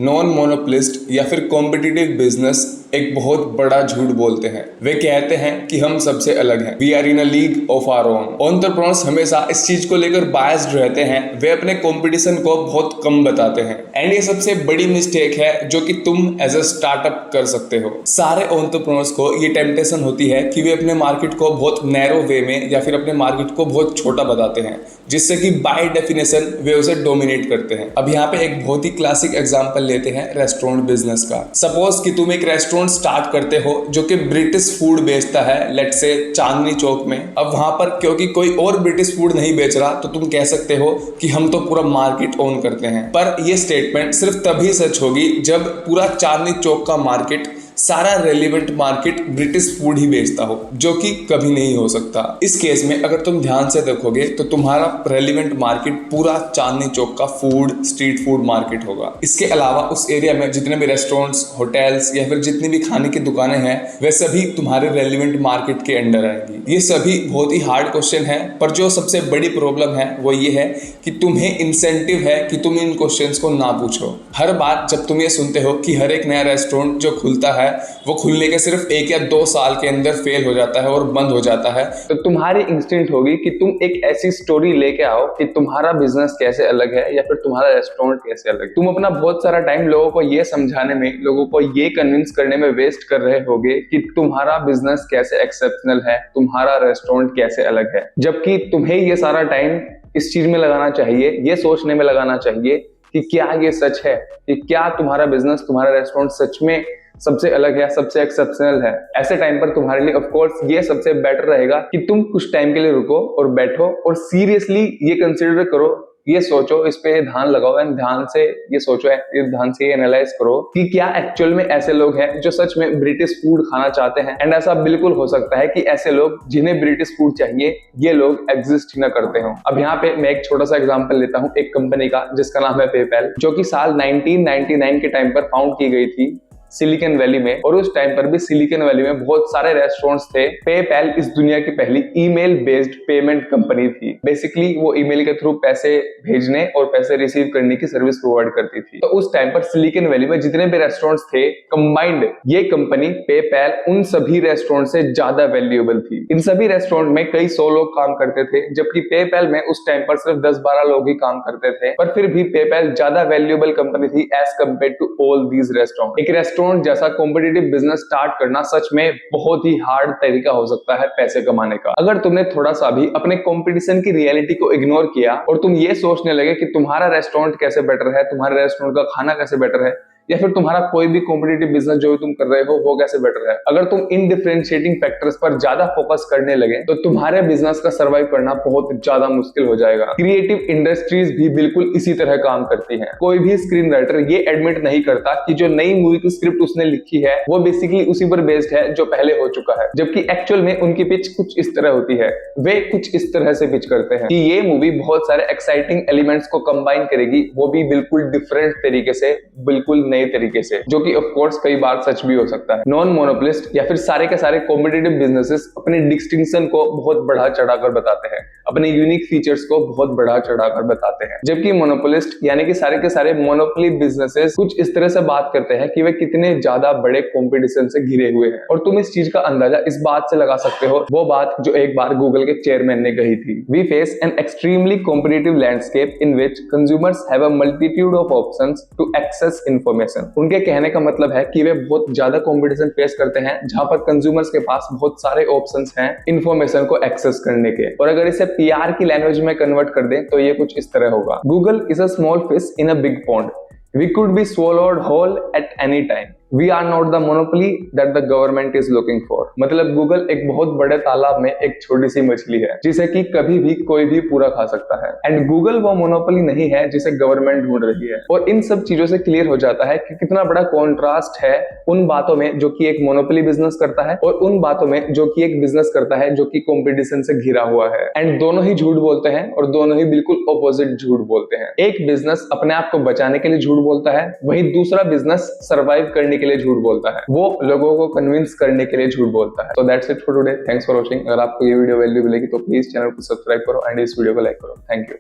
Non monopolist या फिर competitive business एक बहुत बड़ा झूठ बोलते हैं। वे कहते हैं कि हम सबसे अलग हैं, we are in a league of our own. Entrepreneurs हमेशा इस चीज को लेकर बायस्ड रहते हैं। वे अपने कंपटीशन को बहुत कम बताते हैं एंड ये सबसे बड़ी मिस्टेक है जो कि तुम एज अ स्टार्टअप कर सकते हो। सारे एंटरप्रेन्योर्स को ये टेम्पटेशन होती है कि वे अपने मार्केट को बहुत नैरो वे में या फिर अपने मार्केट को बहुत छोटा बताते हैं, जिससे कि बाय डेफिनेशन वे उसे डोमिनेट करते हैं। अब यहाँ पे एक बहुत ही क्लासिक एग्जांपल लेते हैं रेस्टोरेंट बिजनेस का। सपोज कि तुम एक रेस्टोरेंट स्टार्ट करते हो जो कि ब्रिटिश फूड बेचता है, लेट्स से चांदनी चौक में। अब वहां पर क्योंकि कोई और ब्रिटिश फूड नहीं बेच रहा तो तुम कह सकते हो कि हम तो पूरा मार्केट ओन करते हैं। पर यह स्टेटमेंट सिर्फ तभी सच होगी जब पूरा चांदनी चौक का मार्केट, सारा रेलिवेंट मार्केट ब्रिटिश फूड ही बेचता हो, जो कि कभी नहीं हो सकता। इस केस में अगर तुम ध्यान से देखोगे तो तुम्हारा रेलिवेंट मार्केट पूरा चांदनी चौक का फूड, स्ट्रीट फूड मार्केट होगा। इसके अलावा उस एरिया में जितने भी रेस्टोरेंट्स, होटल्स या फिर जितनी भी खाने की दुकानें हैं वे सभी तुम्हारे रेलिवेंट मार्केट के अंडर आएंगी। ये सभी बहुत ही हार्ड क्वेश्चन है, पर जो सबसे बड़ी प्रॉब्लम है वो ये है कि तुम्हें इंसेंटिव है कि तुम इन क्वेश्चंस को ना पूछो। हर बार जब तुम ये सुनते हो कि हर एक नया रेस्टोरेंट जो खुलता है वो खुलने के सिर्फ 1 या 2 साल के अंदर फेल हो जाता है और बंद हो जाता है, तो तुम्हारी इंस्टिंक्ट होगी कि तुम एक ऐसी स्टोरी लेके आओ कि तुम्हारा बिजनेस कैसे अलग है या फिर तुम्हारा रेस्टोरेंट कैसे अलग है। तुम अपना बहुत सारा टाइम लोगों को ये समझाने में, लोगों को ये कन्विंस करने में वेस्ट कर रहे होगे कि तुम्हारा बिजनेस कैसे एक्सेप्शनल है, तुम्हारा रेस्टोरेंट कैसे अलग है, जबकि तुम्हें ये सारा टाइम इस चीज में लगाना चाहिए, ये सोचने में लगाना चाहिए कि क्या ये सच है, कि क्या तुम्हारा बिजनेस, तुम्हारा रेस्टोरेंट सच में सबसे अलग है, सबसे एक्सेप्शनल है। ऐसे टाइम पर तुम्हारे लिए ऑफ कोर्स ये सबसे बेटर रहेगा कि तुम कुछ टाइम के लिए रुको और बैठो और सीरियसली ये कंसिडर करो, ये सोचो, इस पे ध्यान लगाओ एंड ध्यान से ये सोचो, ध्यान से ये एनालाइज करो कि क्या एक्चुअल में ऐसे लोग हैं जो सच में ब्रिटिश फूड खाना चाहते हैं। एंड ऐसा बिल्कुल हो सकता है कि ऐसे लोग जिन्हें ब्रिटिश फूड चाहिए ये लोग एग्जिस्ट ही ना करते हो। अब यहाँ पे मैं एक छोटा सा एग्जांपल लेता हूँ एक कंपनी का जिसका नाम है पेपैल, जो कि साल 1999 के टाइम पर फाउंड की गई थी सिलिकॉन वैली में। और उस टाइम पर भी सिलिकॉन वैली में बहुत सारे रेस्टोरेंट्स थे। पेपैल इस दुनिया की पहली ईमेल बेस्ड पेमेंट कंपनी थी। बेसिकली वो ईमेल के थ्रू पैसे भेजने और पैसे रिसीव करने की सर्विस प्रोवाइड करती थी। तो उस टाइम पर सिलिकॉन वैली में जितने भी रेस्टोरेंट्स थे कंबाइंड, ये कंपनी पेपैल उन सभी रेस्टोरेंट से ज्यादा वैल्यूएबल थी। इन सभी रेस्टोरेंट में कई 100 लोग काम करते थे, जबकि पेपैल में उस टाइम पर सिर्फ 10-12 लोग ही काम करते थे। पर फिर भी पेपैल ज्यादा वैल्यूएबल कंपनी थी as compared to all these restaurant. एक रेस्टोरेंट जैसा कॉम्पिटिटिव बिजनेस स्टार्ट करना सच में बहुत ही हार्ड तरीका हो सकता है पैसे कमाने का। अगर तुमने थोड़ा सा भी अपने कंपटीशन की रियलिटी को इग्नोर किया और तुम ये सोचने लगे कि तुम्हारा रेस्टोरेंट कैसे बेटर है, तुम्हारे रेस्टोरेंट का खाना कैसे बेटर है, या फिर तुम्हारा कोई भी कॉम्पिटिटिव बिजनेस जो तुम कर रहे हो वो कैसे बेटर है, अगर तुम इन डिफरेंशिएटिंग फैक्टर्स पर ज्यादा फोकस करने लगे तो तुम्हारे बिजनेस का सर्वाइव करना बहुत ज्यादा मुश्किल हो जाएगा। क्रिएटिव इंडस्ट्रीज भी बिल्कुल इसी तरह काम करती हैं। कोई भी स्क्रीन राइटर ये एडमिट नहीं करता कि जो नई मूवी की स्क्रिप्ट उसने लिखी है वो बेसिकली उसी पर बेस्ड है जो पहले हो चुका है, जबकि एक्चुअल में उनकी पिच कुछ इस तरह होती है। वे कुछ इस तरह से पिच करते हैं कि ये मूवी बहुत सारे एक्साइटिंग एलिमेंट्स को कंबाइन करेगी, वो भी बिल्कुल डिफरेंट तरीके से, बिल्कुल नए तरीके से, जो कि ऑफ कोर्स कई बार सच भी हो सकता है। नॉन मोनोपोलिस्ट या फिर सारे के सारे कॉम्पिटिटिव बिजनेसेस अपने डिस्टिंक्शन को बहुत बढ़ा चढ़ाकर बताते हैं, अपने यूनिक फीचर्स को बहुत बढ़ा चढ़ाकर बताते हैं, जबकि मोनोपोलिस्ट यानी कि सारे के सारे मोनोपोली बिजनेसेस कुछ इस तरह से बात करते हैं कि वे कितने ज्यादा बड़े कंपटीशन से घिरे हुए हैं। और तुम इस चीज का अंदाजा इस बात से लगा सकते हो, वो बात जो एक बार गूगल के चेयरमैन ने कही थी, we face an extremely competitive landscape in which consumers have a multitude of options to access information. उनके कहने का मतलब है कि वे बहुत ज्यादा कंपटीशन फेस करते हैं जहां पर कंज्यूमर्स के पास बहुत सारे ऑप्शंस हैं इंफॉर्मेशन को एक्सेस करने के। और अगर इसे पीआर की लैंग्वेज में कन्वर्ट कर दें तो ये कुछ इस तरह होगा, Google is a small fish in a big pond, we could be swallowed whole at any time, we are not the monopoly that the government is looking for। मतलब गूगल एक बहुत बड़े तालाब में एक छोटी सी मछली है जिसे कि कभी भी कोई भी पूरा खा सकता है। एंड गूगल वो मोनोपोली नहीं है जिसे गवर्नमेंट ढूंढ रही है। और इन सब चीजों से क्लियर हो जाता है कि कितना बड़ा कॉन्ट्रास्ट है उन बातों में जो कि एक मोनोपोली बिजनेस करता है और उन बातों में जो कि एक बिजनेस करता है जो कि कंपटीशन से घिरा हुआ है। एंड दोनों ही झूठ बोलते हैं और दोनों ही बिल्कुल ऑपोजिट झूठ बोलते हैं। एक बिजनेस अपने आप को बचाने के लिए झूठ बोलता है, वहीं दूसरा बिजनेस सर्वाइव करने के लिए झूठ बोलता है, वो लोगों को कन्विंस करने के लिए झूठ बोलता है। तो that's it for today, thanks for watching. अगर आपको ये वीडियो वैल्यूएबल लगी तो प्लीज चैनल को सब्सक्राइब करो एंड इस वीडियो को लाइक करो। Thank you.